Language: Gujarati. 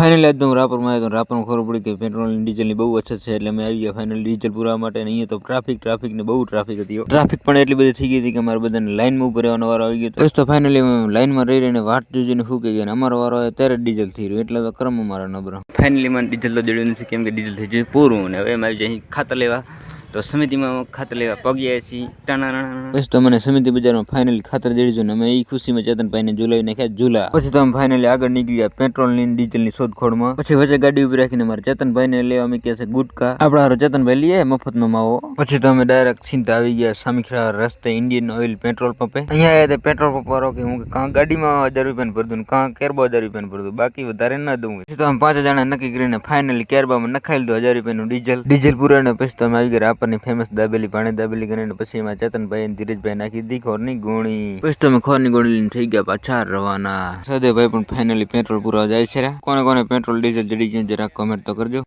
ફાઇનલી આજ હું રાપરમાં આવ્યો તો રાપરમાં ખબર પડી કે પેટ્રોલ અને ડીઝલની બહુ અછત છે એટલે અમે આવી ગયા ફાઇનલી ડીઝલ પૂરવા માટે. અહીંયા તો ટ્રાફિક ને બહુ ટ્રાફિક હતી. ટ્રાફિક પણ એટલી બધી થઈ ગઈ હતી કે અમારે બધાને લાઈનમાં ઉભો રહેવાનો વારો આવી ગયો. તો ફાઇનલી લાઈનમાં રહીને વાટ જોઈને શું કહી ગયા અમારો વારો આવે ત્યારે ડીઝલ થઈ રહ્યું એટલે તો ક્રમ અમારો નબળો. ફાઇનલી મને ડીઝલ તો દેડ્યું નથી કેમ કે ડીઝલ થઈ ગયું પૂરું ને હવે એમ આવી જાય ખાતર લેવા. તો સમિતિમાં ખાતર લેવા પગ્યા છીએ. બસ તો મને સમિતિ બજારમાં ફાઇનલી ખાતર દેડી જો ને અમે એ ખુશીમાં ચેતનભાઈને ઝુલાવી નાખ્યા ઝૂલા. પછી તો અમે ફાઇનલી આગળ નીકળી ગયા પેટ્રોલ ની ડીઝલ ની શોધખોળમાં. પછી વચ્ચે ગાડી ઉભી રાખીને મારે ચેતનભાઈને લેવા અમે કહે છે ગુટકા આપડા હારો ચેતનભાઈ લઈએ મફતનો માવો. પછી તો અમે ડાયરેક્ટ સીધા આવી ગયા સામીખેડા રસ્તે ઇન્ડિયન ઓઇલ પેટ્રોલ પંપે. અહીંયા આવ્યા પેટ્રોલ પંપ વાળો કે હું કાં ગાડીમાં 1000 રૂપિયા ભરતું ને કાં કેરબા 1000 રૂપિયા ભરતું બાકી વધારે ના દઉં. પછી તો અમે 5 જણા નક્કી કરીને ફાઇનલી કેરબામાં નખાઈ લીધું 1000 રૂપિયાનું ડીઝલ પૂરાને. પછી તો અમે આવી ગયા રાપરની ફેમસ દાબેલી પાણી દાબેલી કરીને પછી એમાં ચેતનભાઈ અને ધીરજભાઈ નાખી દી ખોરની ગોળી. પછી તો અમે ખોરની ગોળી લઈને થઈ ગયા પાછા રવાના. સદેભાઈ પણ ફાઇનલી પેટ્રોલ પૂરવા જાય છે. કોને કોને પેટ્રોલ ડીઝલ જડી ગયું જરા કમેન્ટ તો કરજો.